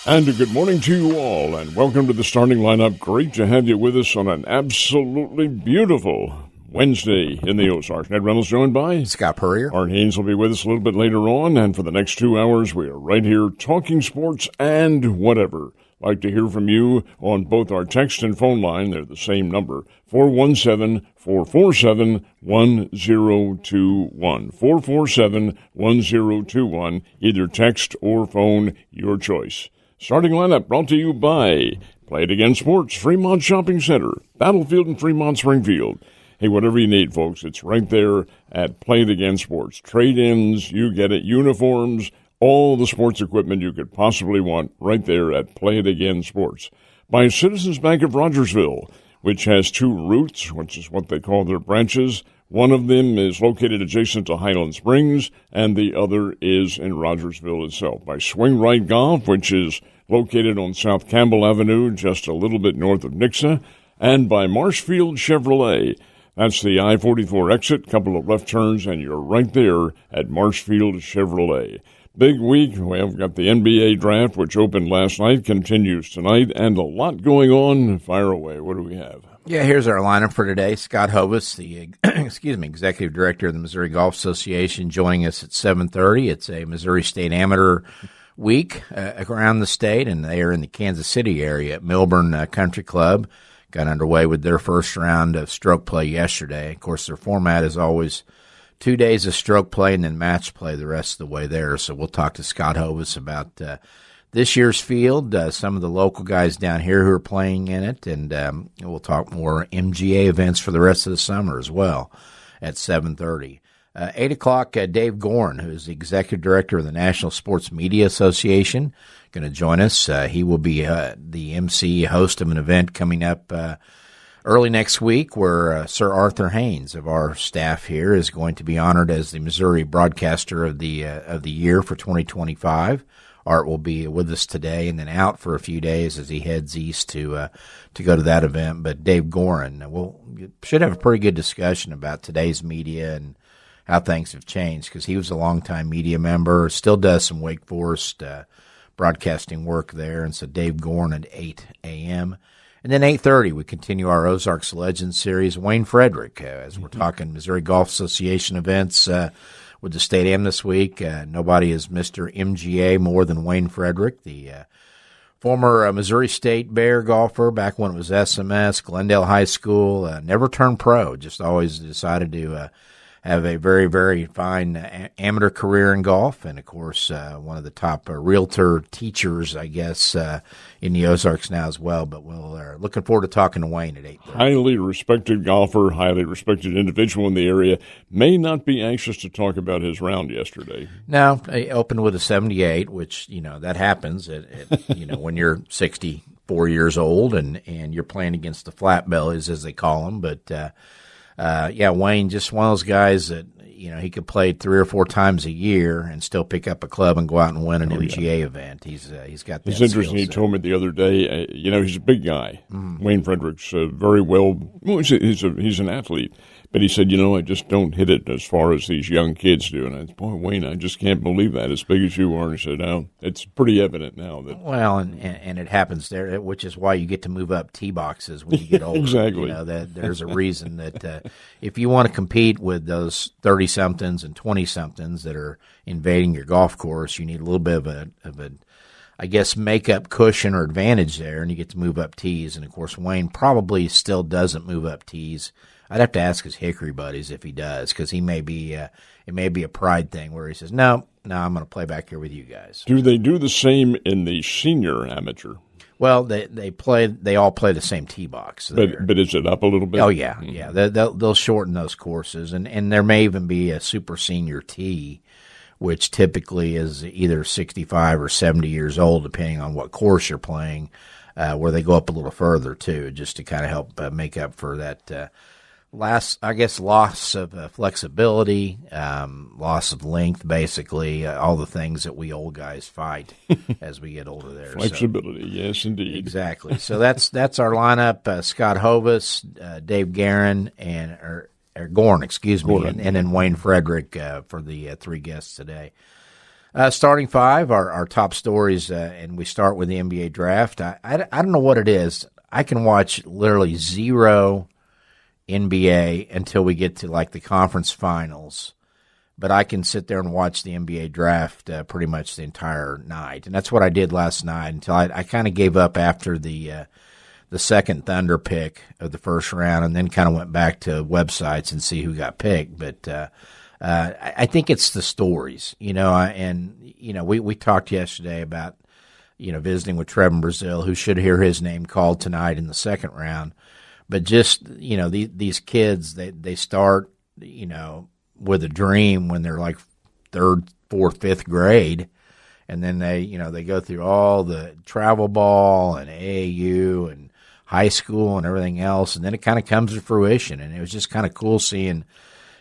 And a good morning to you all, and welcome to the starting lineup. Great to have you with us on an absolutely beautiful Wednesday in the Ozarks. Ned Reynolds joined by Scott Purrier. Art Haynes will be with us a little bit later on, and for the next 2 hours, we are right here talking sports and whatever. Like to hear from you on both our text and phone line. They're the same number, 417-447-1021. 447-1021, either text or phone, your choice. Starting lineup brought to you by Play It Again Sports, Fremont Shopping Center, Battlefield in Fremont, Springfield. Hey, whatever you need, folks, it's right there at Play It Again Sports. Trade-ins, you get it, uniforms, all the sports equipment you could possibly want right there at Play It Again Sports. By Citizens Bank of Rogersville, which has two routes, which is what they call their branches. One of them is located adjacent to Highland Springs, and the other is in Rogersville itself. By Swing Right Golf, which is located on South Campbell Avenue, just a little bit north of Nixa, and by Marshfield Chevrolet. That's the I-44 exit, couple of left turns, and you're right there at Marshfield Chevrolet. Big week. We've got the NBA draft, which opened last night, continues tonight, and a lot going on. Fire away. What do we have? Yeah, here's our lineup for today. Scott Hovis, the executive director of the Missouri Golf Association, joining us at 7:30. It's a Missouri State Amateur Week around the state, and they are in the Kansas City area at Milburn Country Club. Got underway with their first round of stroke play yesterday. Of course, their format is always 2 days of stroke play and then match play the rest of the way there. So we'll talk to Scott Hovis about this year's field, some of the local guys down here who are playing in it, and we'll talk more MGA events for the rest of the summer as well at 7:30. 8 o'clock, Dave Gorin, who's the executive director of the National Sports Media Association, going to join us. He will be the MC host of an event coming up early next week where Sir Arthur Haynes of our staff here is going to be honored as the Missouri Broadcaster of the Year for 2025. Art will be with us today and then out for a few days as he heads east to go to that event. But Dave Gorin, should have a pretty good discussion about today's media and how things have changed, because he was a longtime media member, still does some Wake Forest broadcasting work there. And so Dave Gorin at 8 a.m. And then 8:30, we continue our Ozarks Legends series. Wayne Frederick, as we're talking Missouri Golf Association events with the State Am this week. Nobody is Mr. MGA more than Wayne Frederick, the former Missouri State Bear golfer back when it was SMS, Glendale High School. Never turned pro, just always decided to have a very, very fine amateur career in golf, and, of course, one of the top realtor teachers, I guess, in the Ozarks now as well. But we're looking forward to talking to Wayne at 8:30. Highly respected golfer, highly respected individual in the area. May not be anxious to talk about his round yesterday. No, he opened with a 78, which, that happens when you're 64 years old and you're playing against the flat bellies, as they call them. But, Wayne, just one of those guys that, he could play 3 or 4 times a year and still pick up a club and go out and win an MGA event. He's got that. It's interesting. He told me the other day, he's a big guy. Wayne Frederick's very well, he's an athlete. But he said, I just don't hit it as far as these young kids do. And I said, boy, Wayne, I just can't believe that, as big as you are. And he said, no, it's pretty evident now. That Well, and it happens there, which is why you get to move up tee boxes when you get older. Exactly. That there's a reason that if you want to compete with those 30-somethings and 20-somethings that are invading your golf course, you need a little bit of a I guess, make-up cushion or advantage there, and you get to move up tees. And, of course, Wayne probably still doesn't move up tees. I'd have to ask his Hickory buddies if he does, because it may be a pride thing where he says, no, I'm going to play back here with you guys. Do they do the same in the senior amateur? Well, they all play the same tee box. But is it up a little bit? Oh, yeah, yeah. They'll shorten those courses, and there may even be a super senior tee, which typically is either 65 or 70 years old, depending on what course you're playing, where they go up a little further, too, just to kind of help make up for that loss of flexibility, loss of length, basically, all the things that we old guys fight as we get older there. Flexibility, yes, indeed. Exactly. So that's our lineup, Scott Hovis, Dave Gorin, and Gorin, and then Wayne Frederick for the 3 guests today. Starting five, our top stories, and we start with the NBA draft. I don't know what it is. I can watch literally zero NBA until we get to like the conference finals, but I can sit there and watch the NBA draft pretty much the entire night, and that's what I did last night until I kind of gave up after the second Thunder pick of the first round, and then kind of went back to websites and see who got picked, but. I think it's the stories, we talked yesterday about, visiting with Trevin Brazil, who should hear his name called tonight in the second round. But just, these kids, they start, with a dream when they're like third, fourth, fifth grade. And then they go through all the travel ball and AAU and high school and everything else. And then it kind of comes to fruition. And it was just kind of cool seeing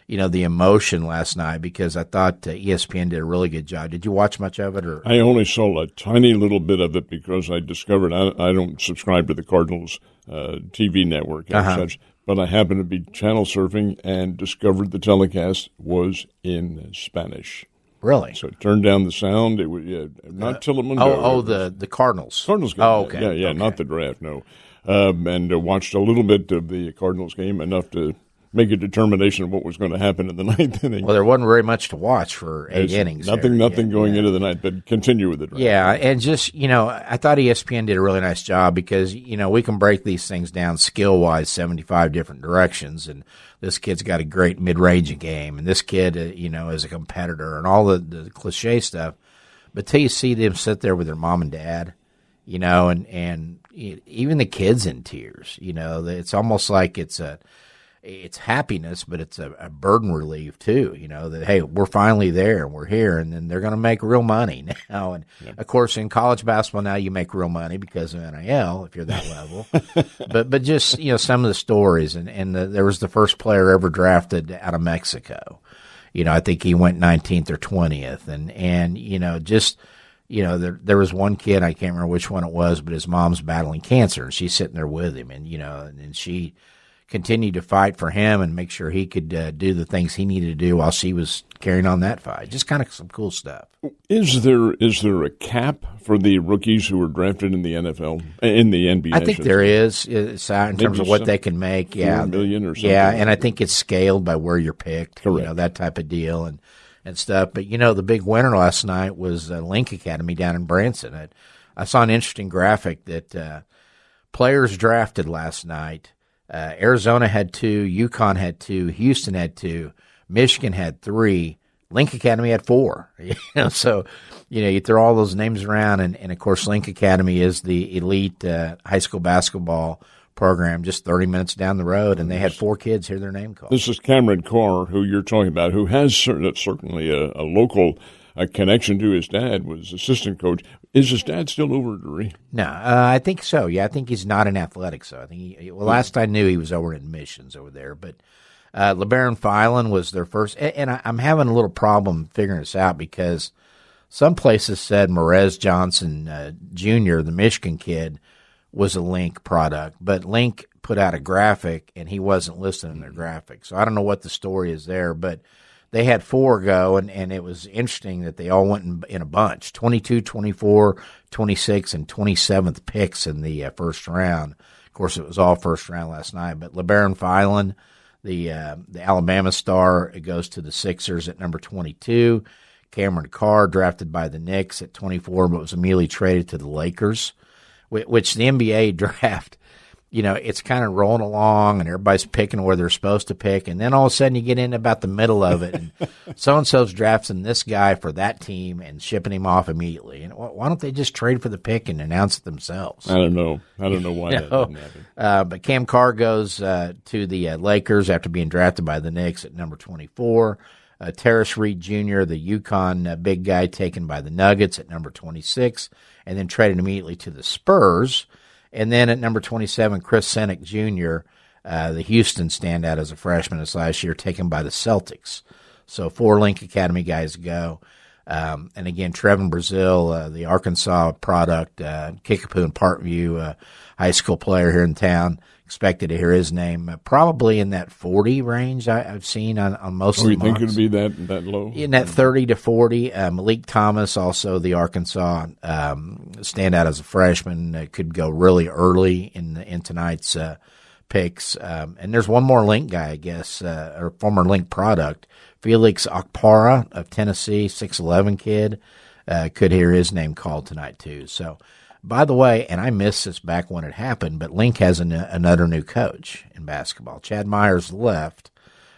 the emotion last night, because I thought ESPN did a really good job. Did you watch much of it? Or I only saw a tiny little bit of it because I discovered I don't subscribe to the Cardinals TV network and such, but I happened to be channel surfing and discovered the telecast was in Spanish. Really? So it turned down the sound. It was not Telemundo. The Cardinals. Cardinals game. Oh, okay. Yeah, okay. Not the draft, no. And watched a little bit of the Cardinals game, enough to make a determination of what was going to happen in the ninth inning. Well, there wasn't very much to watch for 8 innings. Nothing going into the ninth, but continue with it. Right? Yeah, and just, I thought ESPN did a really nice job because, we can break these things down skill-wise 75 different directions, and this kid's got a great mid-range game, and this kid, is a competitor, and all the cliche stuff. But till you see them sit there with their mom and dad, and even the kids in tears, it's almost like it's happiness, but it's a burden relief too, that, hey, we're finally there and we're here, and then they're going to make real money now. And of course, in college basketball now you make real money because of NIL if you're that level. but just, some of the stories, and there was the first player ever drafted out of Mexico. I think he went 19th or 20th, and just, there was one kid, I can't remember which one it was, but his mom's battling cancer, and she's sitting there with him, and she continued to fight for him and make sure he could do the things he needed to do while she was carrying on that fight. Just kind of some cool stuff. Is there a cap for the rookies who were drafted in the NFL, in the NBA? I think there is, in terms of what they can make. Yeah, $4 million or something. Yeah, and I think it's scaled by where you're picked. Correct. That type of deal and stuff. But the big winner last night was Link Academy down in Branson. I saw an interesting graphic that players drafted last night. Arizona had 2, UConn had 2, Houston had 2, Michigan had 3, Link Academy had 4. So, you throw all those names around, and of course, Link Academy is the elite high school basketball program just 30 minutes down the road, and they had 4 kids hear their name called. This is Cameron Carr, who you're talking about, who has certainly a local connection to his dad, was assistant coach. Is his dad still over at Drury? No, I think so. Yeah, I think he's not in athletics, so I think last I knew he was over in admissions over there. But LeBaron Filan was their first, and I'm having a little problem figuring this out because some places said Morez Johnson Jr., the Michigan kid, was a Link product, but Link put out a graphic, and he wasn't listed in their graphic. So I don't know what the story is there, but they had 4 go, and it was interesting that they all went in a bunch, 22, 24, 26, and 27th picks in the first round. Of course, it was all first round last night. But LeBaron Filan, the Alabama star, it goes to the Sixers at number 22. Cameron Carr, drafted by the Knicks at 24, but was immediately traded to the Lakers, which the NBA draft, it's kind of rolling along and everybody's picking where they're supposed to pick. And then all of a sudden you get in about the middle of it and so-and-so's drafting this guy for that team and shipping him off immediately. And why don't they just trade for the pick and announce it themselves? I don't know why that didn't happen. But Cam Carr goes to the Lakers after being drafted by the Knicks at number 24. Terrace Reed Jr., the UConn big guy, taken by the Nuggets at number 26, and then traded immediately to the Spurs. And then at number 27, Chris Senick Jr., the Houston standout as a freshman this last year, taken by the Celtics. So 4 Link Academy guys go. And again, Trevin Brazil, the Arkansas product, Kickapoo and Parkview high school player here in town, expected to hear his name probably in that 40 range I've seen on most of the you think mocks. it'd be that low? In that 30 to 40. Malik Thomas, also the Arkansas standout as a freshman, could go really early in tonight's picks. And there's one more Link guy, I guess, or former Link product, Felix Okpara of Tennessee, 6'11" kid, could hear his name called tonight too. So, by the way, and I missed this back when it happened, but Link has another new coach in basketball. Chad Myers left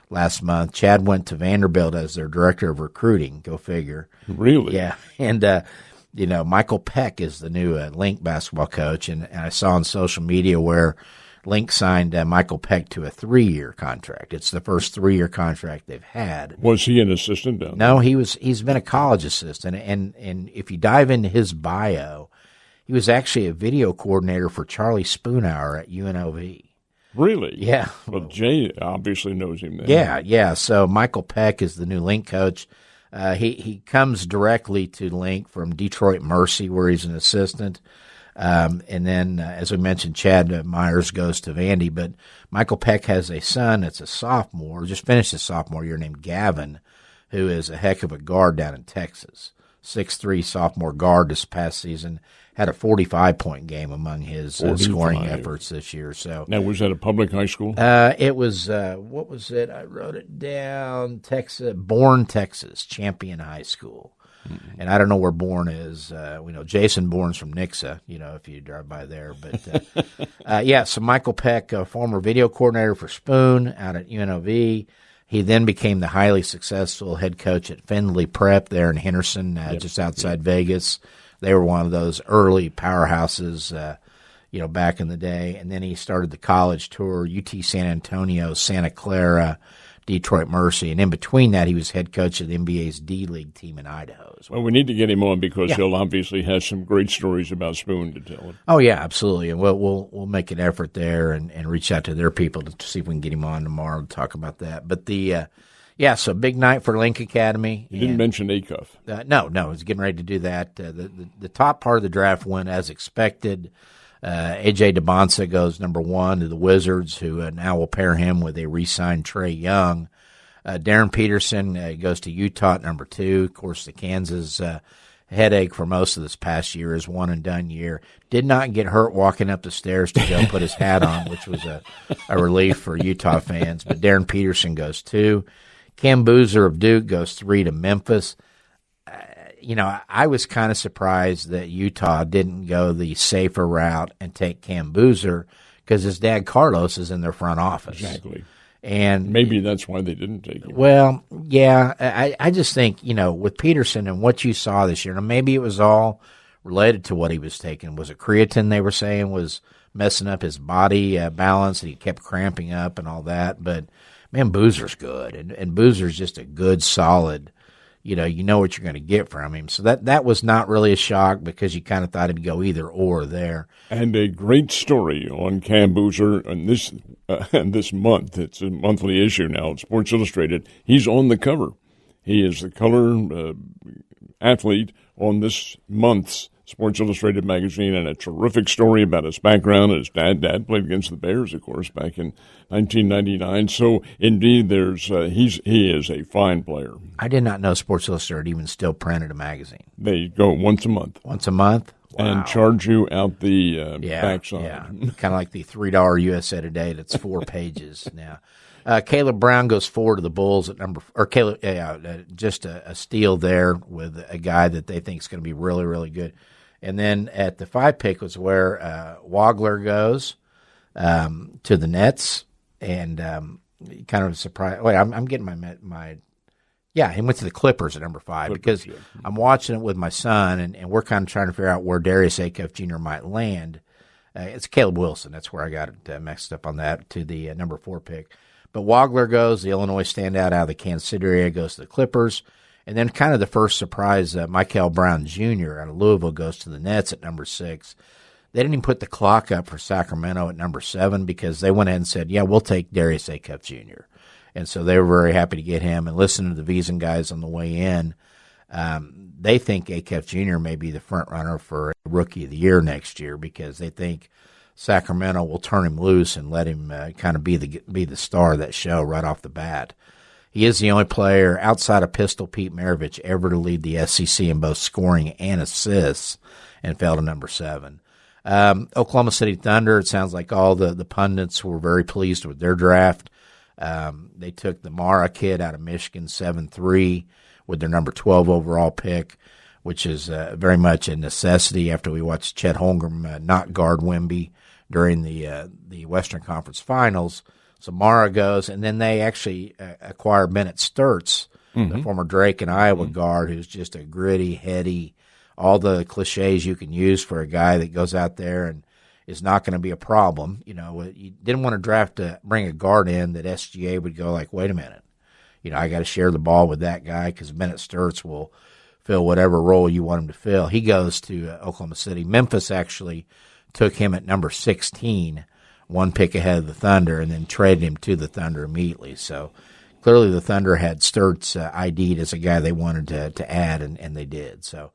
last month. Chad went to Vanderbilt as their director of recruiting. Go figure. Really? Yeah. And, Michael Peck is the new Link basketball coach. And I saw on social media where Link signed Michael Peck to a 3-year contract. It's the first 3-year contract they've had. Was he an assistant down there? No, he's been a college assistant. And if you dive into his bio, he was actually a video coordinator for Charlie Spoonhour at UNLV. Really? Yeah. Well, Jay obviously knows him then. Yeah. So Michael Peck is the new Link coach. He comes directly to Link from Detroit Mercy, where he's an assistant. And then, as we mentioned, Chad Myers goes to Vandy. But Michael Peck has a son that's a sophomore, just finished his sophomore year, named Gavin, who is a heck of a guard down in Texas. 6'3" sophomore guard this past season. Had a 45-point game among his scoring efforts this year. So now, was that a public high school? It was what was it? I wrote it down. Bourne, Texas, Champion High School. Mm-hmm. And I don't know where Bourne is. We know Jason Bourne's from Nixa, if you drive by there. But so Michael Peck, former video coordinator for Spoon out at UNLV. He then became the highly successful head coach at Findlay Prep there in Henderson, just outside Vegas. They were one of those early powerhouses, back in the day. And then he started the college tour, UT San Antonio, Santa Clara, Detroit Mercy. And in between that, he was head coach of the NBA's D-League team in Idaho. Well, we need to get him on because he'll obviously have some great stories about Spoon to tell him. Oh, yeah, absolutely. And we'll make an effort there and reach out to their people to see if we can get him on tomorrow to talk about that. But so big night for Link Academy. You didn't mention Acuff. No, he's getting ready to do that. The top part of the draft went as expected. A.J. DeBonsa goes number 1 to the Wizards, who now will pair him with a re-signed Trey Young. Darren Peterson goes to Utah at number 2. Of course, the Kansas headache for most of this past year is one-and-done year. Did not get hurt walking up the stairs to go put his hat on, which was a relief for Utah fans. But Darren Peterson goes 2. Cam Boozer of Duke goes 3 to Memphis. I was kind of surprised that Utah didn't go the safer route and take Cam Boozer because his dad, Carlos, is in their front office. Exactly. And maybe that's why they didn't take him. Well, yeah, I just think, with Peterson and what you saw this year, maybe it was all related to what he was taking. Was it creatine they were saying was messing up his body balance and he kept cramping up and all that? But, man, Boozer's good. And Boozer's just a good, solid, you know what you're going to get from him. So that was not really a shock because you kind of thought it'd go either or there. And a great story on Cam Boozer and this month. It's a monthly issue now at Sports Illustrated. He's on the cover. He is the color athlete on this month's Sports Illustrated magazine, and a terrific story about his background. His dad played against the Bears, of course, back in 1999. So, indeed, he is a fine player. I did not know Sports Illustrated even still printed a magazine. They go once a month. Once a month? Wow. And charge you out the backside. Yeah, kind of like the $3 USA Today that's 4 pages now. Caleb Brown goes 4 to the Bulls at just a steal there with a guy that they think is going to be really, really good. And then at the 5 pick was where Wagler goes to the Nets, and kind of a surprise. Wait, I'm getting my he went to the Clippers at number 5 because I'm watching it with my son, and we're kind of trying to figure out where Darius Acuff Jr. might land. It's Caleb Wilson. That's where I got it mixed up on that to the number 4 pick. But Wagler goes, the Illinois standout out of the Kansas City area, goes to the Clippers. And then kind of the first surprise, Michael Brown Jr. out of Louisville goes to the Nets at number 6. They didn't even put the clock up for Sacramento at number 7 because they went ahead and said, we'll take Darius Acuff Jr. And so they were very happy to get him. And listening to the Vison guys on the way in, they think Acuff Jr. may be the front runner for Rookie of the Year next year because they think Sacramento will turn him loose and let him kind of be the star of that show right off the bat. He is the only player outside of Pistol Pete Maravich ever to lead the SEC in both scoring and assists, and fell to number 7. Oklahoma City Thunder, it sounds like all the pundits were very pleased with their draft. They took the Mara kid out of Michigan 7-3 with their number 12 overall pick, which is very much a necessity after we watched Chet Holmgren not guard Wemby during the Western Conference Finals. So Mara goes, and then they actually acquire Bennett Sturtz, the former Drake and Iowa guard, who's just a gritty, heady, all the cliches you can use for a guy that goes out there and is not going to be a problem. You didn't want to bring a guard in that SGA would go like, wait a minute, I got to share the ball with that guy because Bennett Sturtz will fill whatever role you want him to fill. He goes to Oklahoma City. Memphis actually took him at number 16, one pick ahead of the Thunder, and then traded him to the Thunder immediately. So clearly the Thunder had Sturtz ID'd as a guy they wanted to add, and they did. So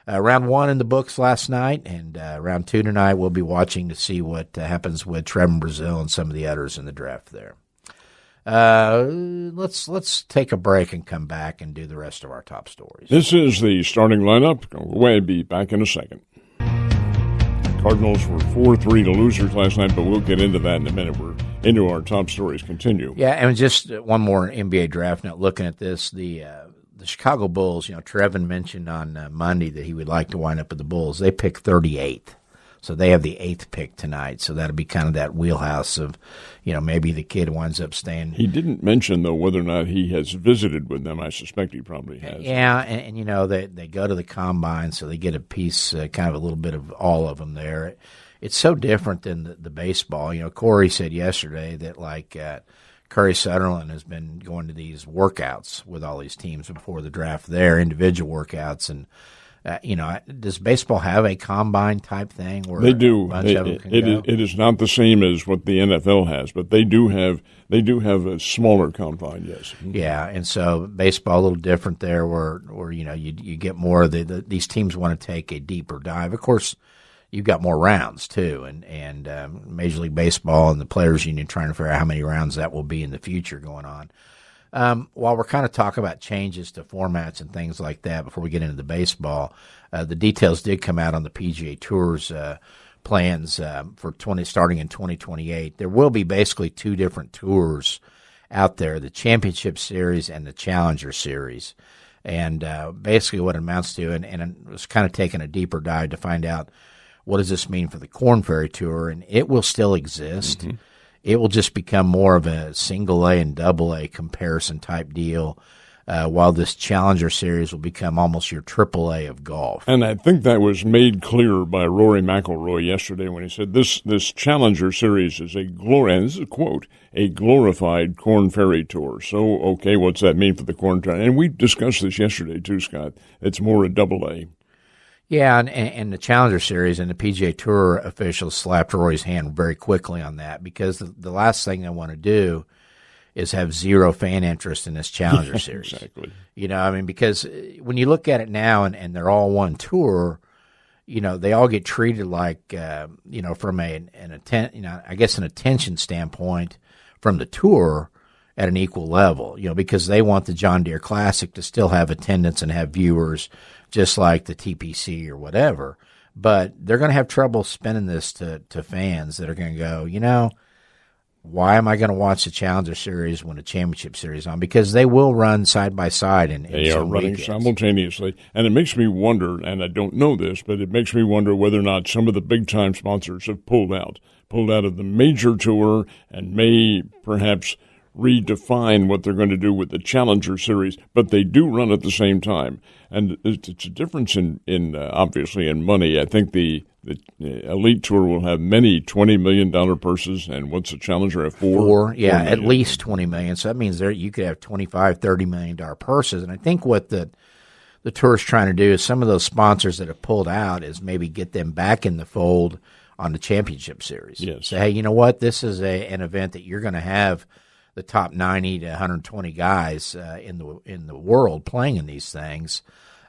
round 1 in the books last night, and round 2 tonight we'll be watching to see what happens with Trevin Brazil and some of the others in the draft there. Let's take a break and come back and do the rest of our top stories. This is the starting lineup. Go away, be back in a second. Cardinals were 4-3 to losers last night, but we'll get into that in a minute. We're into our top stories. Continue. Yeah, and just one more NBA draft note. Looking at this, the Chicago Bulls. Trevin mentioned on Monday that he would like to wind up with the Bulls. They pick 38th. So they have the 8th pick tonight. So that'll be kind of that wheelhouse of, maybe the kid winds up staying. He didn't mention, though, whether or not he has visited with them. I suspect he probably has. Yeah, and they go to the combine, so they get a piece, kind of a little bit of all of them there. It's so different than the baseball. Corey said yesterday that, Curry Sutherland has been going to these workouts with all these teams before the draft there, individual workouts, and does baseball have a combine type thing? Where they do. It is not the same as what the NFL has, but they do have a smaller combine. Yes. Yeah, and so baseball a little different there, where you get more of these teams want to take a deeper dive. Of course, you've got more rounds too, and Major League Baseball and the Players Union trying to figure out how many rounds that will be in the future going on. While we're kind of talking about changes to formats and things like that before we get into the baseball, the details did come out on the PGA Tour's plans for starting in 2028. There will be basically 2 different tours out there, the Championship Series and the Challenger Series. And basically what it amounts to, and I was kind of taking a deeper dive to find out what does this mean for the Korn Ferry Tour, and it will still exist. Mm-hmm. It will just become more of a single A and double A comparison type deal, while this Challenger Series will become almost your triple A of golf. And I think that was made clear by Rory McIlroy yesterday when he said this Challenger Series is and this is a quote, a glorified Korn Ferry Tour. So, okay, what's that mean for the Korn Ferry? And we discussed this yesterday too, Scott. It's more a double A. Yeah, and the Challenger Series and the PGA Tour officials slapped Rory's hand very quickly on that, because the last thing they want to do is have zero fan interest in this Challenger Series. Exactly. Because when you look at it now and they're all one tour, they all get treated like, from an attention standpoint from the tour at an equal level, because they want the John Deere Classic to still have attendance and have viewers just like the TPC or whatever. But they're going to have trouble spinning this to fans that are going to go, why am I going to watch the Challenger Series when the Championship Series is on? Because they will run side by side. They are running simultaneously. And it makes me wonder, and I don't know this, but it makes me wonder whether or not some of the big-time sponsors have pulled out of the major tour and may perhaps redefine what they're going to do with the Challenger Series, but they do run at the same time. And it's a difference in obviously in money. I think the Elite Tour will have many $20 million purses, and what's the Challenger have? Four, at least $20 million. So that means you could have $25-30 million purses. And I think what the Tour is trying to do is some of those sponsors that have pulled out is maybe get them back in the fold on the Championship Series. Yes. Say, hey, you know what? This is an event that you're going to have the top 90 to 120 guys in the world playing in these things.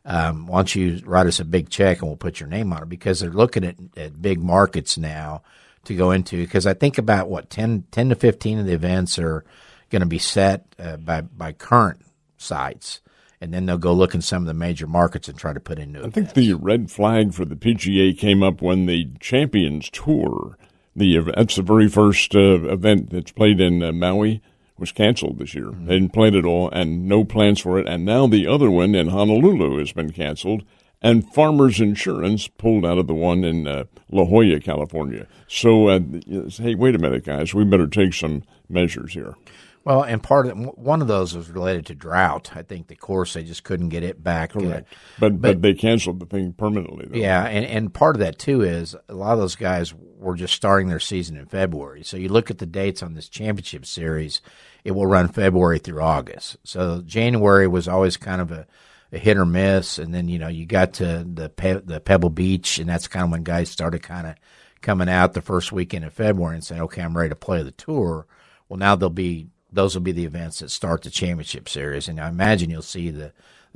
Why don't you write us a big check and we'll put your name on it? Because they're looking at big markets now to go into, because I think about 10 to 15 of the events are going to be set by current sites, and then they'll go look in some of the major markets and try to put in new events. I think the red flag for the PGA came up when the Champions Tour, that's the very first event that's played in Maui, was canceled this year. They didn't play it at all, and no plans for it. And now the other one in Honolulu has been canceled, and Farmers Insurance pulled out of the one in La Jolla, California. So, hey, wait a minute, guys. We better take some measures here. Well, and one of those was related to drought. I think the course, they just couldn't get it back. Correct. But they canceled the thing permanently, though. Yeah, and part of that, too, is a lot of those guys were just starting their season in February. So you look at the dates on this championship series, it will run February through August. So January was always kind of a hit or miss, and then, you got to the Pebble Beach, and that's kind of when guys started kind of coming out the first weekend of February and saying, okay, I'm ready to play the tour. Well, now those will be the events that start the championship series, and I imagine you'll see the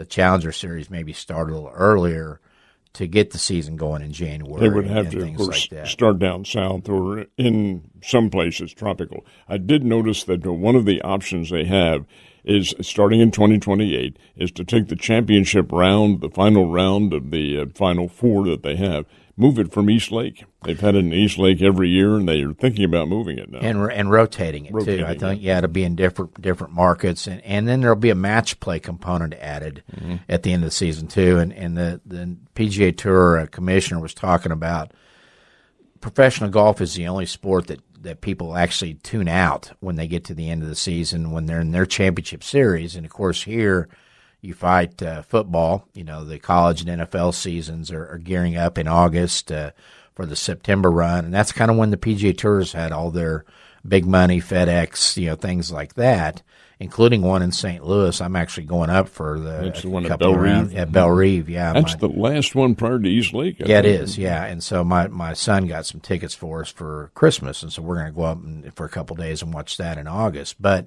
Challenger Series maybe start a little earlier to get the season going in January. They would have to, of course, start down south or in some places tropical. I did notice that one of the options they have is, starting in 2028, is to take the championship round, the final round of the final four that they have, move it from East Lake. They've had it in East Lake every year, and they are thinking about moving it now. And rotating it, too. I think, it'll be in different markets. And then there'll be a match play component added at the end of the season, too. And the PGA Tour commissioner was talking about professional golf is the only sport that people actually tune out when they get to the end of the season, when they're in their championship series. And, of course, here you fight football. The college and NFL seasons are gearing up in August for the September run, and that's kind of when the PGA Tours had all their big money, FedEx, things like that, including one in St. Louis. I'm actually going up for That's the one at Belle Reve. At Belle Reve, yeah. That's the last one prior to East Lake. Yeah, it is, yeah. And so my son got some tickets for us for Christmas, and so we're going to go up for a couple of days and watch that in August. But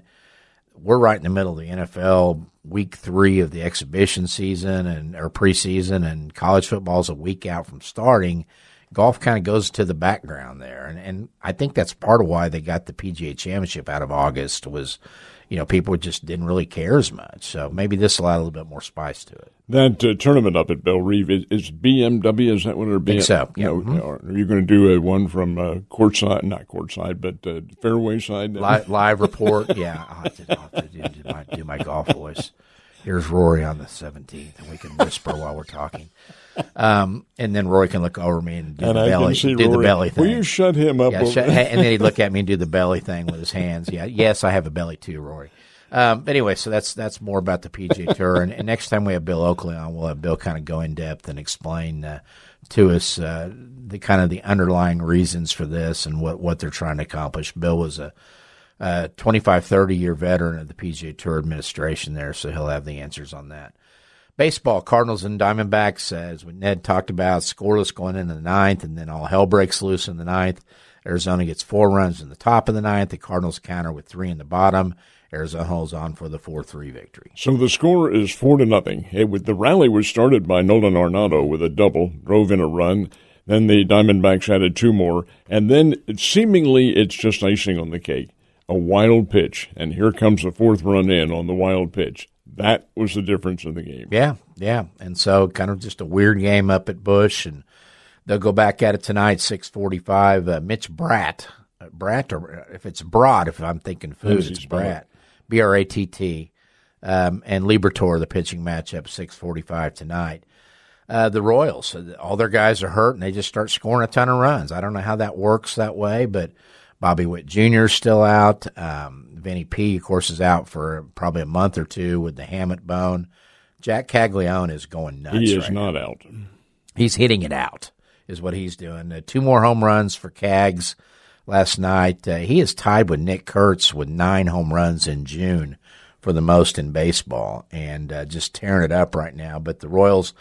we're right in the middle of the NFL week 3 of the exhibition season or preseason, and college football is a week out from starting. Golf kind of goes to the background there, and I think that's part of why they got the PGA Championship out of August was, people just didn't really care as much. So maybe this will add a little bit more spice to it. That tournament up at Belle Reve is BMW. Is that what it'll be? I think so. Yeah. Are you going to do one from courtside, not courtside, but fairway side? Live report. Yeah, I'll have to do my golf voice. Here's Rory on the 17th, and we can whisper while we're talking. And then Roy can look over me and do the belly thing. Will you shut him up? Yeah, and then he'd look at me and do the belly thing with his hands. Yeah, yes, I have a belly too, Rory. Anyway, so that's more about the PGA Tour. And next time we have Bill Oakley on, we'll have Bill kind of go in depth and explain to us the kind of the underlying reasons for this and what they're trying to accomplish. Bill was a 25, 30-year veteran of the PGA Tour administration there, so he'll have the answers on that. Baseball, Cardinals and Diamondbacks, as Ned talked about, scoreless going into the 9th, and then all hell breaks loose in the 9th. Arizona gets 4 runs in the top of the 9th. The Cardinals counter with 3 in the bottom. Arizona holds on for the 4-3 victory. So the score is 4-0. The rally was started by Nolan Arenado with a double, drove in a run. Then the Diamondbacks added 2 more, and then seemingly it's just icing on the cake. A wild pitch, and here comes the 4th run in on the wild pitch. That was the difference in the game. Yeah. And so kind of just a weird game up at Busch, and they'll go back at it tonight, 6:45. Mitch Bratt, or if it's Brott, if I'm thinking food, it's Bratt, B-R-A-T-T, and Liberatore, the pitching matchup, 6:45 tonight. The Royals, all their guys are hurt, and they just start scoring a ton of runs. I don't know how that works that way, but Bobby Witt Jr. is still out. Vinny P., of course, is out for probably a month or 2 with the hamate bone. Jack Caglione is going nuts. He is not out. He's hitting it out, is what he's doing. 2 more home runs for Cags last night. He is tied with Nick Kurtz with 9 home runs in June for the most in baseball, and just tearing it up right now. But the Royals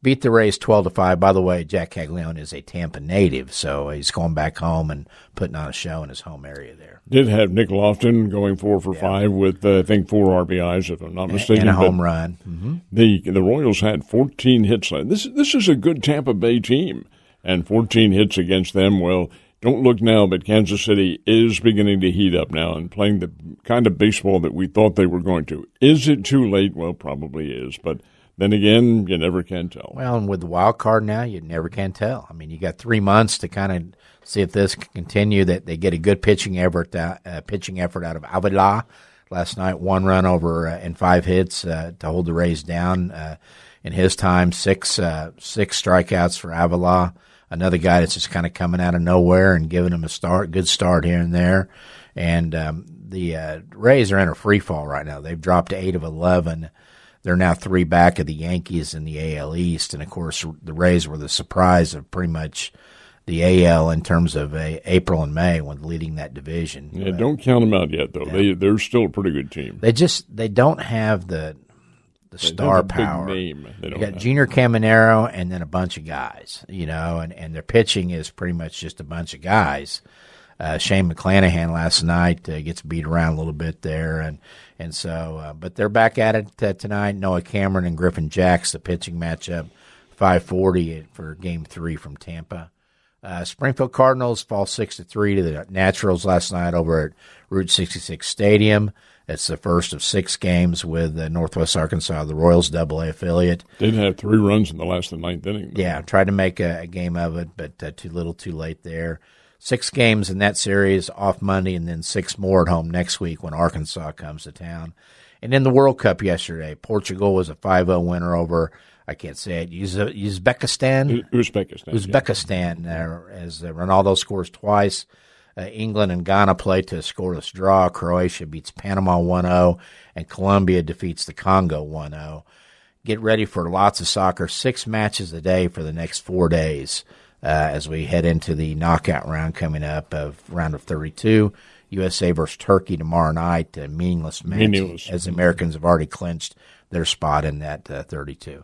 beat the Rays 12-5. By the way, Jack Caglione is a Tampa native, so he's going back home and putting on a show in his home area there. Did have Nick Lofton going 4 for 5 with, I think, 4 RBIs, if I'm not mistaken. And a home run. Mm-hmm. The Royals had 14 hits. This is a good Tampa Bay team, and 14 hits against them. Well, don't look now, but Kansas City is beginning to heat up now and playing the kind of baseball that we thought they were going to. Is it too late? Well, probably is, but then again, you never can tell. Well, and with the wild card now, you never can tell. I mean, you got 3 months to kind of see if this can continue. That they get a good pitching effort out of Avila last night. 1 run over and 5 hits to hold the Rays down. In his time, six strikeouts for Avila. Another guy that's just kind of coming out of nowhere and giving him a good start here and there. And the Rays are in a free fall right now. They've dropped to 8 of 11. They're now 3 back of the Yankees in the AL East. And, of course, the Rays were the surprise of pretty much the AL in terms of April and May when leading that division. Yeah, don't count them out yet, though. Yeah. They're still a pretty good team. They don't have the star power. Big name. They got Junior Caminero and then a bunch of guys, and their pitching is pretty much just a bunch of guys. Shane McClanahan last night gets beat around a little bit there, and so but they're back at it tonight. Noah Cameron and Griffin Jacks, the pitching matchup, 5:40 for Game 3 from Tampa. Springfield Cardinals fall 6-3 to the Naturals last night over at Route 66 Stadium. It's the first of 6 games with Northwest Arkansas, the Royals AA affiliate. They'd have 3 runs in the last of the 9th inning. Yeah, tried to make a game of it, but too little too late there. 6 games in that series off Monday, and then 6 more at home next week when Arkansas comes to town. And in the World Cup yesterday, Portugal was a 5-0 winner over, I can't say it, Uzbekistan, as Ronaldo scores twice. England and Ghana play to a scoreless draw. Croatia beats Panama 1-0, and Colombia defeats the Congo 1-0. Get ready for lots of soccer, 6 matches a day for the next 4 days as we head into the knockout round coming up of round of 32. USA versus Turkey tomorrow night, a meaningless match, as the Americans have already clinched their spot in that 32.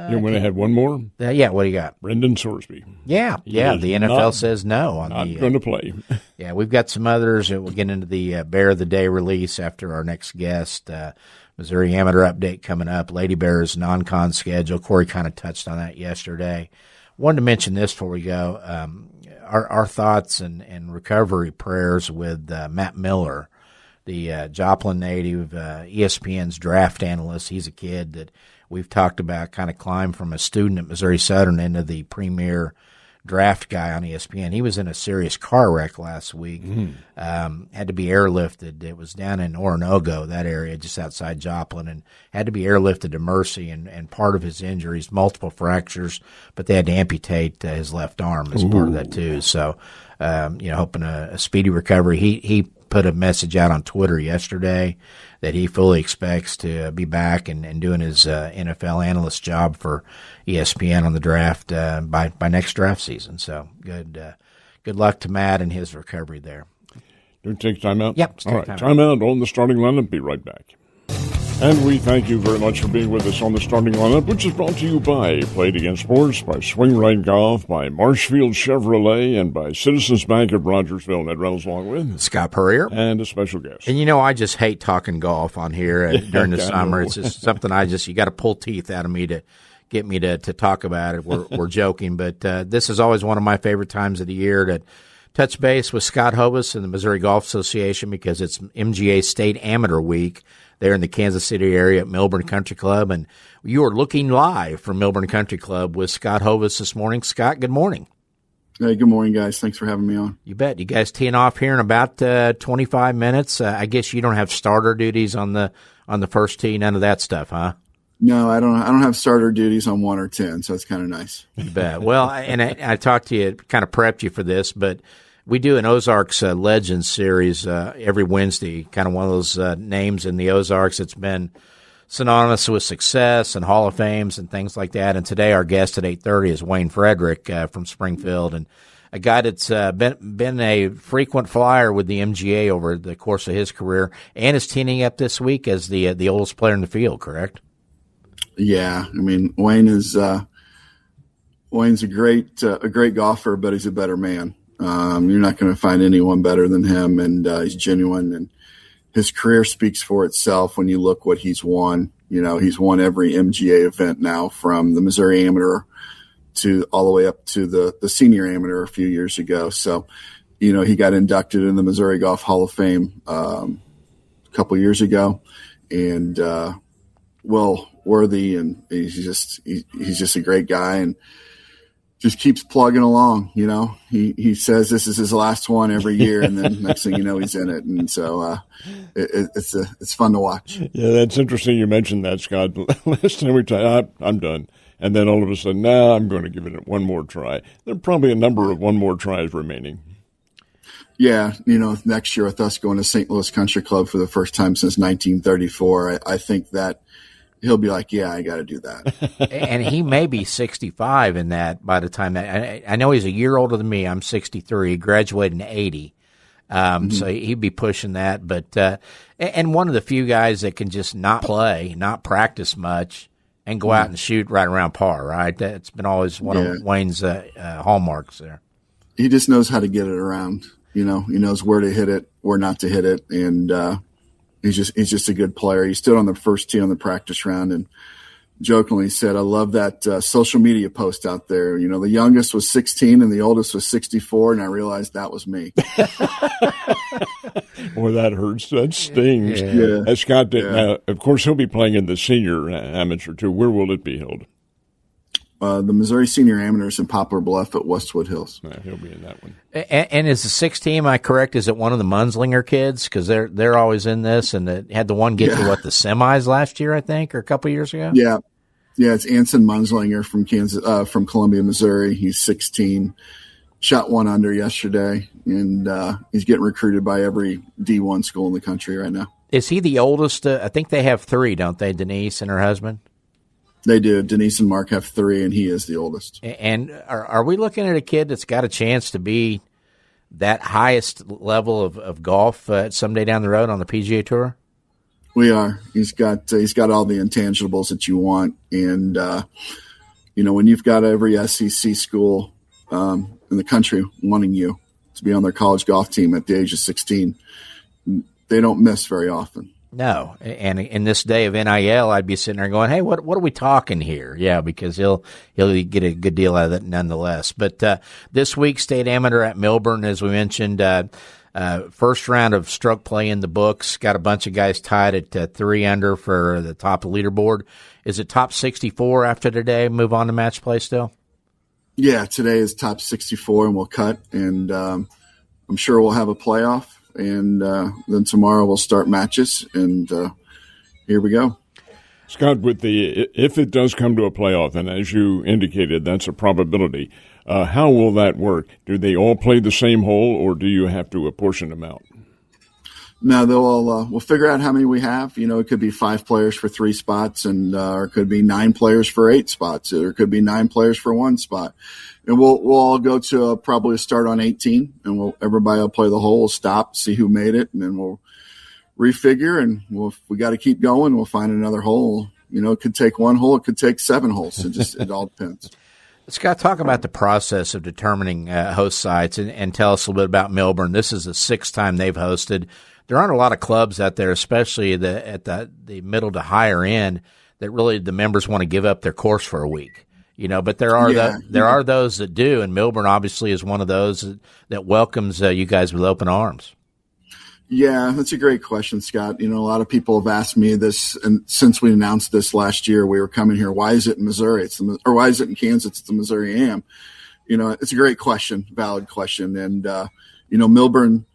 You want to have one more? Yeah, what do you got? Brendan Sorsby. Yeah, the NFL says no. Not going to play. Yeah, we've got some others. We'll get into the Bear of the Day release after our next guest. Missouri Amateur update coming up. Lady Bears non-con schedule. Corey kind of touched on that yesterday. Wanted to mention this before we go. Our thoughts and recovery prayers with Matt Miller, the Joplin native, ESPN's draft analyst. He's a kid that we've talked about, kind of climbed from a student at Missouri Southern into the premier draft guy on ESPN. He was in a serious car wreck last week, had to be airlifted. It was down in Oronogo, that area just outside Joplin, and had to be airlifted to Mercy. And part of his injuries, multiple fractures, but they had to amputate his left arm as part of that too. So, hoping a speedy recovery. He put a message out on Twitter yesterday that he fully expects to be back and doing his NFL analyst job for ESPN on the draft by next draft season. So good luck to Matt and his recovery there. Do we take time out? Yep. All right, time out on the starting lineup. Be right back. And we thank you very much for being with us on the starting lineup, which is brought to you by Played Against Sports, by Swing Right Golf, by Marshfield Chevrolet, and by Citizens Bank of Rogersville. Ned Reynolds along with Scott Purrier. And a special guest. And I just hate talking golf on here during the summer. It's just something you got to pull teeth out of me to get me to talk about it. We're joking, but this is always one of my favorite times of the year to touch base with Scott Hovis and the Missouri Golf Association because it's MGA State Amateur Week there in the Kansas City area at Milburn Country Club. And you are looking live from Milburn Country Club with Scott Hovis this morning. Scott, good morning. Hey, good morning, guys. Thanks for having me on. You bet. You guys teeing off here in about 25 minutes. I guess you don't have starter duties on the first tee, none of that stuff, huh? No, I don't have starter duties on 1 or 10, so it's kind of nice. You bet. Well, and I talked to you, kind of prepped you for this, but we do an Ozarks Legends series every Wednesday, kind of one of those names in the Ozarks that's been synonymous with success and Hall of Fames and things like that. And today our guest at 8:30 is Wayne Frederick from Springfield, and a guy that's been a frequent flyer with the MGA over the course of his career and is teaming up this week as the oldest player in the field, correct? Yeah, I mean Wayne's a great golfer, but he's a better man. You're not going to find anyone better than him, and he's genuine, and his career speaks for itself when you look what he's won. He's won every MGA event now, from the Missouri Amateur to all the way up to the senior amateur a few years ago. So, he got inducted in the Missouri Golf Hall of Fame a couple years ago, and well worthy, and he's just a great guy, and just keeps plugging along. He says this is his last one every year, and then next thing you know, he's in it. And so it's fun to watch. Yeah, that's interesting. You mentioned that, Scott. Last time we tried, I'm done. And then all of a sudden, I'm going to give it one more try. There are probably a number of one more tries remaining. Yeah, next year with us going to St. Louis Country Club for the first time since 1934, I think that he'll be like, yeah, I got to do that. And he may be 65 in that by the time that I know he's a year older than me. I'm 63. He graduated in 80. So he'd be pushing that. But and one of the few guys that can just not play, not practice much, and go out and shoot right around par, right? That's been always one of Wayne's hallmarks there. He just knows how to get it around. He knows where to hit it, where not to hit it, and he's just a good player. He stood on the first tee on the practice round and jokingly said, "I love that social media post out there. The youngest was 16 and the oldest was 64, and I realized that was me." Boy, that hurts. That stings. Yeah. Scott, now, of course, he'll be playing in the senior amateur too. Where will it be held? The Missouri Senior Amateurs in Poplar Bluff at Westwood Hills. He'll be in that one. And is the 6 team, am I correct? Is it one of the Munslinger kids? Because they're always in this, and it had the one get to the semis last year, I think, or a couple of years ago. Yeah, it's Anson Munslinger from Columbia, Missouri. He's 16, shot 1 under yesterday, and he's getting recruited by every D1 school in the country right now. Is he the oldest? I think they have 3, don't they? Denise and her husband. They do. Denise and Mark have 3, and he is the oldest. And are we looking at a kid that's got a chance to be that highest level of golf someday down the road on the PGA Tour? We are. He's got all the intangibles that you want, and when you've got every SEC school in the country wanting you to be on their college golf team at the age of 16, they don't miss very often. No, and in this day of NIL, I'd be sitting there going, "Hey, what are we talking here?" Yeah, because he'll get a good deal out of it nonetheless. But this week, State Amateur at Milburn, as we mentioned, first round of stroke play in the books. Got a bunch of guys tied at 3 under for the top of the leaderboard. Is it top 64 after today? Move on to match play still? Yeah, today is top 64, and we'll cut, and I'm sure we'll have a playoff. And then tomorrow we'll start matches, and here we go. Scott, if it does come to a playoff, and as you indicated, that's a probability, how will that work? Do they all play the same hole, or do you have to apportion them out? No, we'll figure out how many we have. It could be 5 players for 3 spots, and or it could be 9 players for 8 spots, or it could be 9 players for 1 spot. And we'll all go to probably start on 18, and everybody will play the hole, we'll stop, see who made it, and then we'll refigure, and if we got to keep going, we'll find another hole. It could take 1 hole, it could take 7 holes. It all depends. Scott, talk about the process of determining host sites, and tell us a little bit about Milburn. This is the 6th time they've hosted. There aren't a lot of clubs out there, especially at the middle to higher end, that really the members want to give up their course for a week. But there are those that do, and Milburn obviously is one of those that welcomes you guys with open arms. Yeah, that's a great question, Scott. A lot of people have asked me this, and since we announced this last year, we were coming here. Why is it in Missouri? Or why is it in Kansas? It's the Missouri Am. It's a great question, valid question, and Milburn.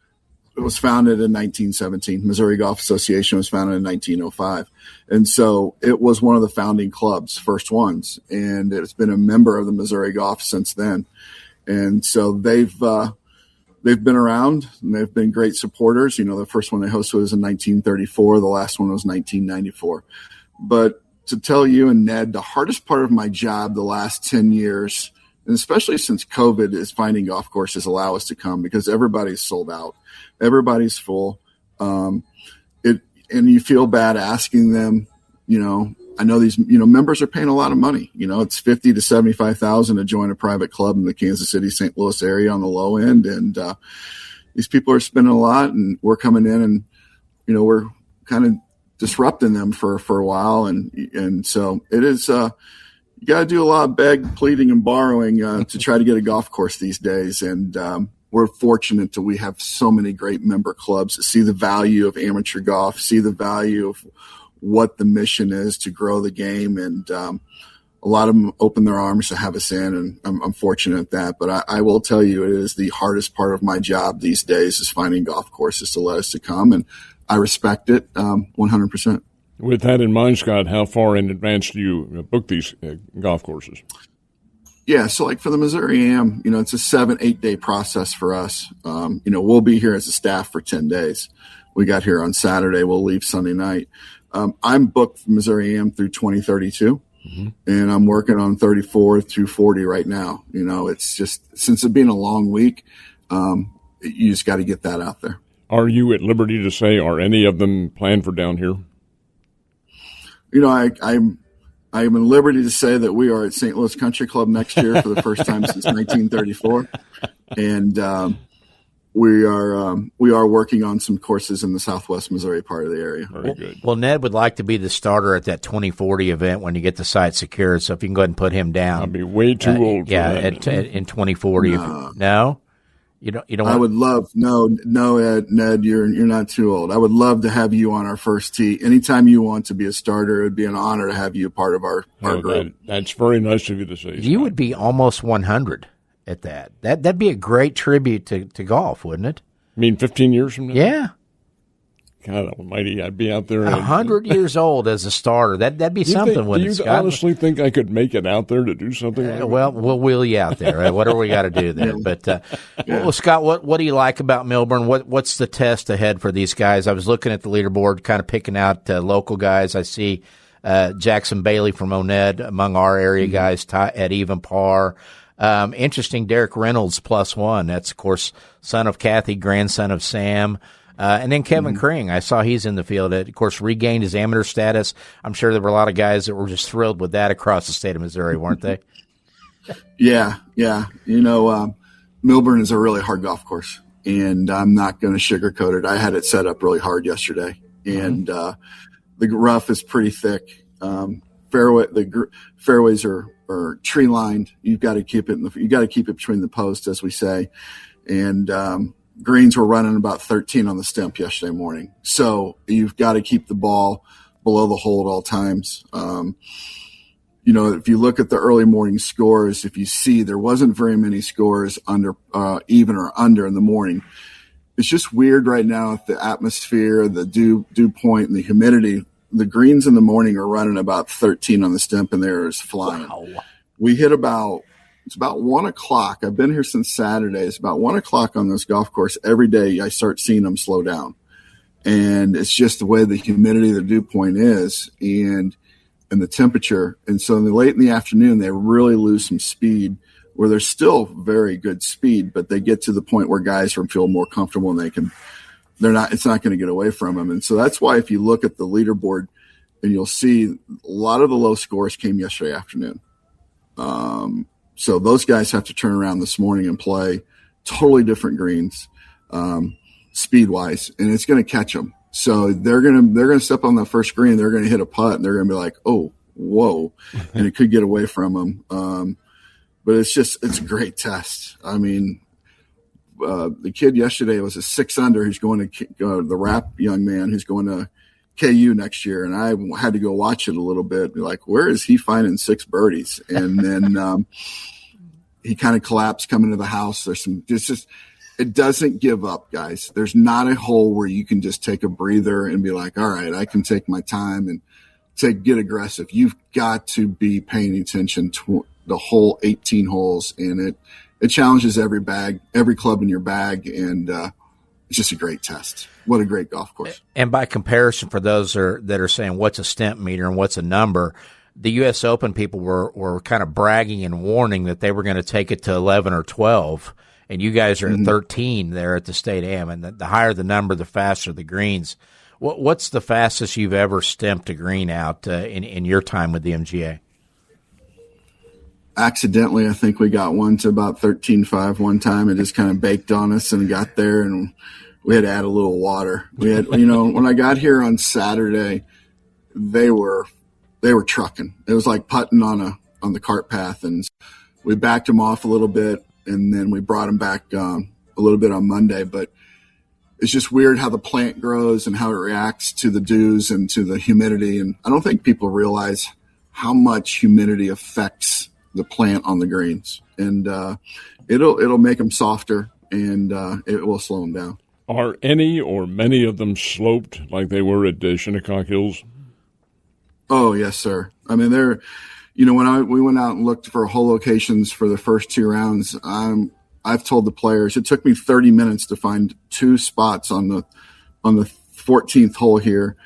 It was founded in 1917. Missouri Golf Association was founded in 1905. And so it was one of the founding clubs, first ones. And it's been a member of the Missouri Golf since then. And so they've been around, and they've been great supporters. The first one they hosted was in 1934. The last one was 1994. But to tell you and Ned, the hardest part of my job the last 10 years, and especially since COVID, is finding golf courses allow us to come, because everybody's sold out. Everybody's full. And you feel bad asking them, I know these, members are paying a lot of money. It's $50,000 to $75,000 to join a private club in the Kansas City, St. Louis area on the low end. And these people are spending a lot, and we're coming in and, we're kind of disrupting them for a while. And so it is, you got to do a lot of begging, pleading, and borrowing to try to get a golf course these days. And we're fortunate that we have so many great member clubs that see the value of amateur golf, see the value of what the mission is to grow the game. And a lot of them open their arms to have us in, and I'm fortunate at that. But I will tell you, it is the hardest part of my job these days is finding golf courses to let us to come, and I respect it 100%. With that in mind, Scott, how far in advance do you book these golf courses? Yeah, so like for the Missouri Am, it's a 7-8 day process for us. We'll be here as a staff for 10 days. We got here on Saturday. We'll leave Sunday night. I'm booked for Missouri Am through 2032. Mm-hmm. And I'm working on 34 through 40 right now. It's just, since it being a long week, you just got to get that out there. Are you at liberty to say, are any of them planned for down here? I'm at liberty to say that we are at St. Louis Country Club next year for the first time since 1934. And, we are working on some courses in the Southwest Missouri part of the area. Very good. Well, Ned would like to be the starter at that 2040 event when you get the site secured. So if you can go ahead and put him down, I'll be way too old. Yeah, for that. in 2040. No, you don't. I would love Ned. You're not too old. I would love to have you on our first tee anytime you want to be a starter. It'd be an honor to have you a part of our group. That's very nice of you to say. You would be almost 100. At that'd be a great tribute to golf, wouldn't it? I mean, 15 years from now? Yeah. God almighty, I'd be out there. 100 years old as a starter. That'd be something, wouldn't it, Scott? Do you honestly think I could make it out there to do something like that? Well, we'll wheel you out there. Right? Whatever we got to do there. But, well, Scott, what do you like about Milburn? What's the test ahead for these guys? I was looking at the leaderboard, kind of picking out local guys. I see Jackson Bailey from Oned among our area guys at even par. Interesting, Derek Reynolds +1. That's, of course, son of Kathy, grandson of Sam. And then Kevin Kring, I saw he's in the field. Of course, regained his amateur status. I'm sure there were a lot of guys that were just thrilled with that across the state of Missouri, weren't they? Yeah. Milburn is a really hard golf course, and I'm not going to sugarcoat it. I had it set up really hard yesterday, and the rough is pretty thick. The fairways are tree lined. You've got to keep it between the posts, as we say. And greens were running about 13 on the stump yesterday morning. So you've got to keep the ball below the hole at all times. If you look at the early morning scores, if you see there wasn't very many scores under even or under in the morning. It's just weird right now with the atmosphere, the dew point, and the humidity. The greens in the morning are running about 13 on the stump, and they're flying. Wow. We hit it's about 1 o'clock. I've been here since Saturday. It's about 1 o'clock on this golf course. Every day I start seeing them slow down. And it's just the way the humidity, the dew point is, and the temperature. And so late in the afternoon, they really lose some speed, where there's still very good speed, but they get to the point where guys feel more comfortable and it's not going to get away from them. And so that's why if you look at the leaderboard, and you'll see a lot of the low scores came yesterday afternoon. So those guys have to turn around this morning and play totally different greens, speed wise, and it's going to catch them. So they're going to step on the first green. They're going to hit a putt, and they're going to be like, oh, whoa. And it could get away from them. But it's a great test. I mean, the kid yesterday was a 6 under who's going to the rap young man who's going to KU next year. And I had to go watch it a little bit, be like, where is he finding 6 birdies? And then he kind of collapsed coming to the house. It doesn't give up, guys. There's not a hole where you can just take a breather and be like, all right, I can take my time and get aggressive. You've got to be paying attention to the whole 18 holes, and it challenges every club in your bag, and it's just a great test. What a great golf course. And by comparison, for those that are saying what's a stimp meter and what's a number, the U.S. Open people were kind of bragging and warning that they were going to take it to 11 or 12, and you guys are at 13 there at the State Am, and the higher the number, the faster the greens. What's the fastest you've ever stimped a green out in your time with the MGA? Accidentally, I think we got one to about 13.5 one time. It just kind of baked on us and got there, and we had to add a little water. We had, when I got here on Saturday, they were trucking. It was like putting on on the cart path, and we backed him off a little bit, and then we brought him back a little bit on Monday. But it's just weird how the plant grows and how it reacts to the dews and to the humidity. And I don't think people realize how much humidity affects the plant on the greens. And it'll make them softer, and it will slow them down. Are any or many of them sloped like they were at Shinnecock Hills? Oh, yes, sir. I mean, they're, when we went out and looked for hole locations for the first 2 rounds, I've told the players it took me 30 minutes to find 2 spots on the 14th hole here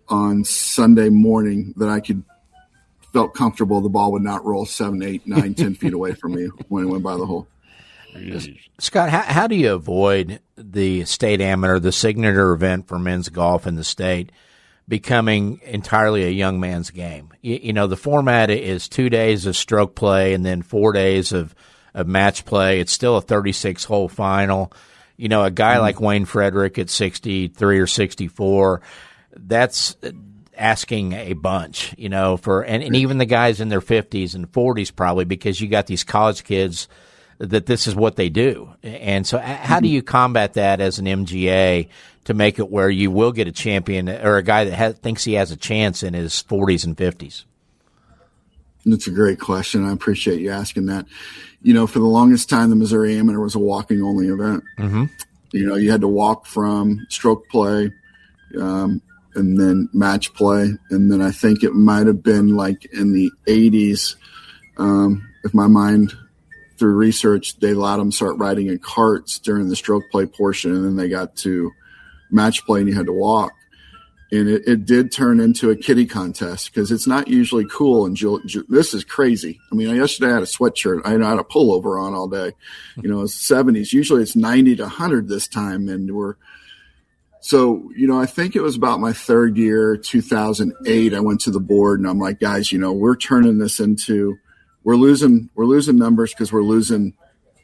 on Sunday morning that I felt comfortable the ball would not roll 7, 8, 9, 10 feet away from me when it went by the hole. Scott, how do you avoid the state amateur, the signature event for men's golf in the state, becoming entirely a young man's game? The format is 2 days of stroke play and then 4 days of match play. It's still a 36-hole final. A guy like Wayne Frederick at 63 or 64, that's asking a bunch, and even the guys in their 50s and 40s probably, because you got these college kids that this is what they do. And so how do you combat that as an MGA to make it where you will get a champion or a guy that thinks he has a chance in his 40s and 50s? That's a great question. I appreciate you asking that. For the longest time, the Missouri Amateur was a walking only event. Mm-hmm. You had to walk from stroke play, and then match play. And then I think it might have been like in the 80s, if my mind through research, they allowed them to start riding in carts during the stroke play portion. And then they got to match play and you had to walk. And it did turn into a kiddie contest because it's not usually cool. And this is crazy. I mean, yesterday I had a sweatshirt. I had a pullover on all day. It's 70s. Usually it's 90 to 100 this time. And I think it was about my third year, 2008. I went to the board and I'm like, guys, we're turning this into, we're losing numbers because we're losing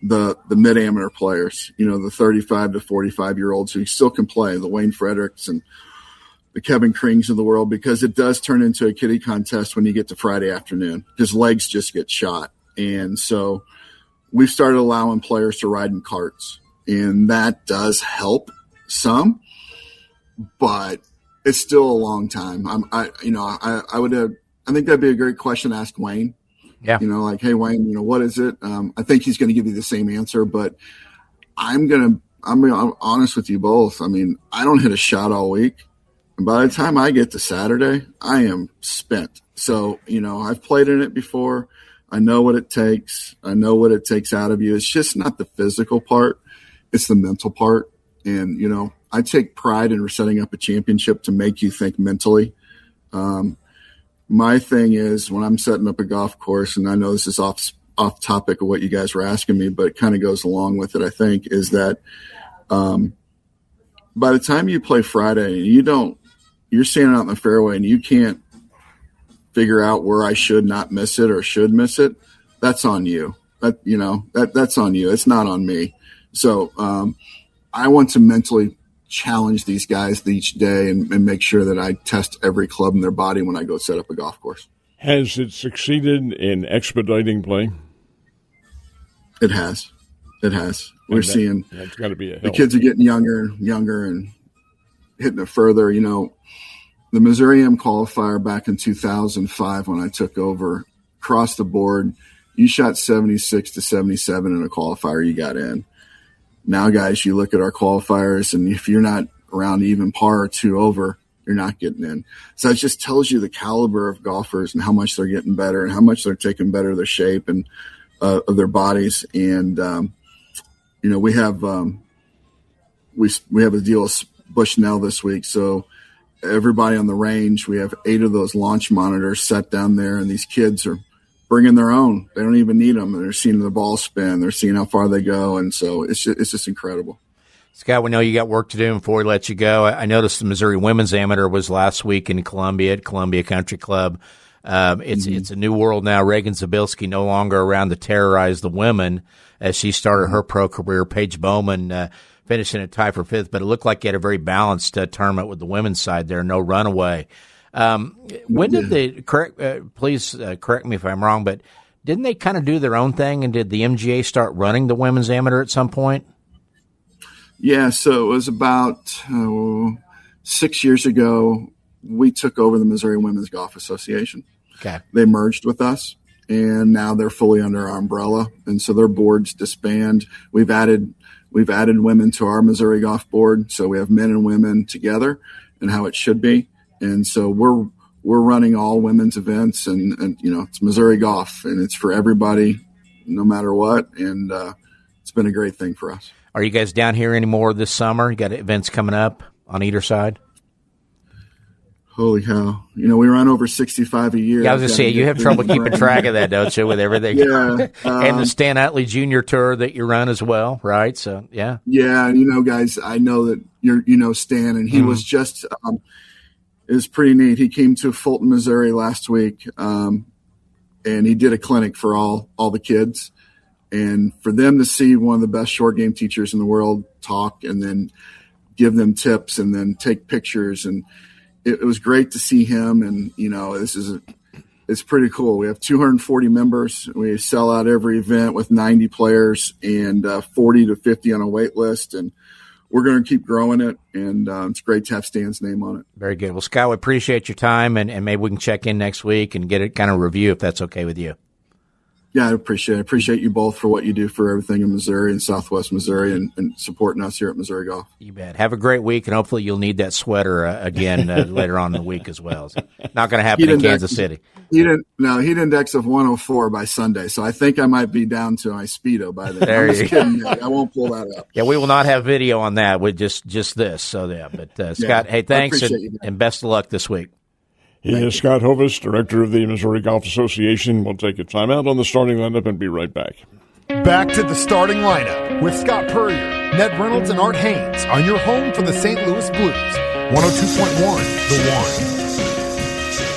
the mid amateur players, the 35 to 45-year-olds who still can play, the Wayne Fredericks and the Kevin Krings of the world, because it does turn into a kiddie contest when you get to Friday afternoon because legs just get shot. And so we started allowing players to ride in carts, and that does help some, but it's still a long time. I think that'd be a great question to ask Wayne. Yeah. Like, hey, Wayne, what is it? I think he's going to give you the same answer, but I'm honest with you both. I mean, I don't hit a shot all week. And by the time I get to Saturday, I am spent. So, I've played in it before. I know what it takes. I know what it takes out of you. It's just not the physical part. It's the mental part. And, I take pride in setting up a championship to make you think mentally. My thing is when I'm setting up a golf course, and I know this is off topic of what you guys were asking me, but it kind of goes along with it, I think, is that by the time you play Friday, you're standing out in the fairway and you can't figure out where I should not miss it or should miss it. That's on you. That's on you. It's not on me. So I want to mentally challenge these guys each day and make sure that I test every club in their body when I go set up a golf course. Has it succeeded in expediting play? It has. We're seeing that's got to be a help. The kids are getting younger and hitting it further. The Missouri M qualifier back in 2005 when I took over, across the board, you shot 76 to 77 in a qualifier, you got in. Now, guys, you look at our qualifiers, and if you're not around even par or 2 over, you're not getting in. So it just tells you the caliber of golfers and how much they're getting better and how much they're taking better of their shape and of their bodies. And we have a deal with Bushnell this week, so everybody on the range, we have 8 of those launch monitors set down there, and these kids are bringing their own. They don't even need them. They're seeing the ball spin. They're seeing how far they go, and so it's just incredible. Scott, we know you got work to do before we let you go. I noticed the Missouri Women's Amateur was last week in Columbia at Columbia Country Club. It's a new world now. Reagan Zabilski no longer around to terrorize the women as she started her pro career. Paige Bowman finishing a tie for 5th, but it looked like you had a very balanced tournament with the women's side there, no runaway. When did they please correct me if I'm wrong, but didn't they kind of do their own thing, and did the MGA start running the women's amateur at some point? Yeah, so it was about 6 years ago. We took over the Missouri Women's Golf Association. Okay. They merged with us, and now they're fully under our umbrella. And so their boards disband. We've added women to our Missouri Golf Board, so we have men and women together, and how it should be. And so we're running all women's events, and it's Missouri Golf, and it's for everybody, no matter what. And it's been a great thing for us. Are you guys down here anymore this summer? You got events coming up on either side? Holy cow. We run over 65 a year. Yeah, I was going to say, you have trouble keeping track of that, don't you, with everything? Yeah. And the Stan Utley Jr. Tour that you run as well, right? So, yeah. Yeah, guys, I know that Stan, and he was just it was pretty neat. He came to Fulton, Missouri last week, and he did a clinic for all the kids. And for them to see one of the best short game teachers in the world talk and then give them tips and then take pictures, and it was great to see him. And it's pretty cool. We have 240 members. We sell out every event with 90 players and 40 to 50 on a wait list, and we're going to keep growing it. And it's great to have Stan's name on it. Very good. Well, Scott, we appreciate your time, and maybe we can check in next week and get a kind of review if that's okay with you. Yeah, I appreciate you both for what you do for everything in Missouri and Southwest Missouri, and supporting us here at Missouri Golf. You bet. Have a great week, and hopefully you'll need that sweater again later on in the week as well. It's not going to happen in Kansas City. Heat index of 104 by Sunday, so I think I might be down to my Speedo by then. There I'm just kidding. I won't pull that up. Yeah, we will not have video on that with just this. So, yeah. But, Scott, hey, thanks, and best of luck this week. He is Scott Hovis, director of the Missouri Golf Association. We'll take a timeout on the starting lineup and be right back. Back to the starting lineup with Scott Purrier, Ned Reynolds, and Art Haynes on your home for the St. Louis Blues. 102.1 The One.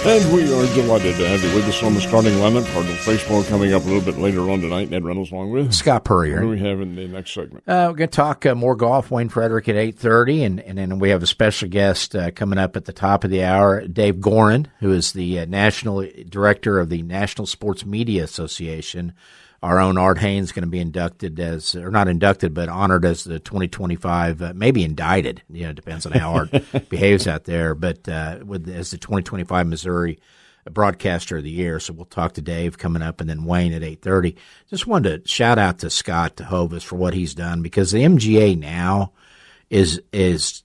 And we are delighted to have you with us on the starting lineup. Cardinals baseball coming up a little bit later on tonight. Ned Reynolds along with Scott Purrier. What do we have in the next segment? We're going to talk more golf. Wayne Frederick at 8:30, and then we have a special guest coming up at the top of the hour, Dave Gorin, who is the national director of the National Sports Media Association. Our own Art Haynes is going to be inducted not inducted, but honored as the 2025, maybe indicted. It depends on how Art behaves out there, but as the 2025 Missouri Broadcaster of the Year. So we'll talk to Dave coming up, and then Wayne at 8:30. Just wanted to shout out to Scott Hovis for what he's done, because the MGA now is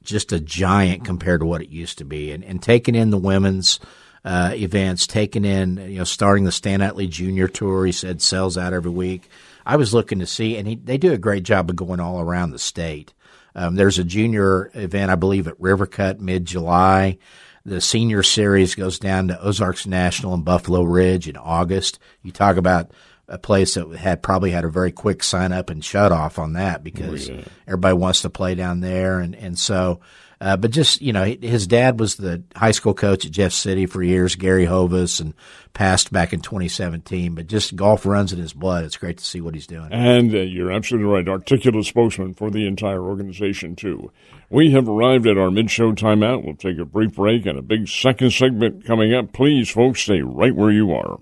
just a giant compared to what it used to be, and taking in the women's events, taking in, starting the Stan Utley Jr. Tour, he said sells out every week. I was looking to see, and they do a great job of going all around the state. There's a junior event, I believe, at Rivercut mid-July. The senior series goes down to Ozarks National and Buffalo Ridge in August. You talk about a place that probably had a very quick sign up and shut off on that, because everybody wants to play down there. And so, but just, his dad was the high school coach at Jeff City for years, Gary Hovis, and passed back in 2017. But just golf runs in his blood. It's great to see what he's doing. And you're absolutely right. Articulate spokesman for the entire organization, too. We have arrived at our mid-show timeout. We'll take a brief break and a big second segment coming up. Please, folks, stay right where you are.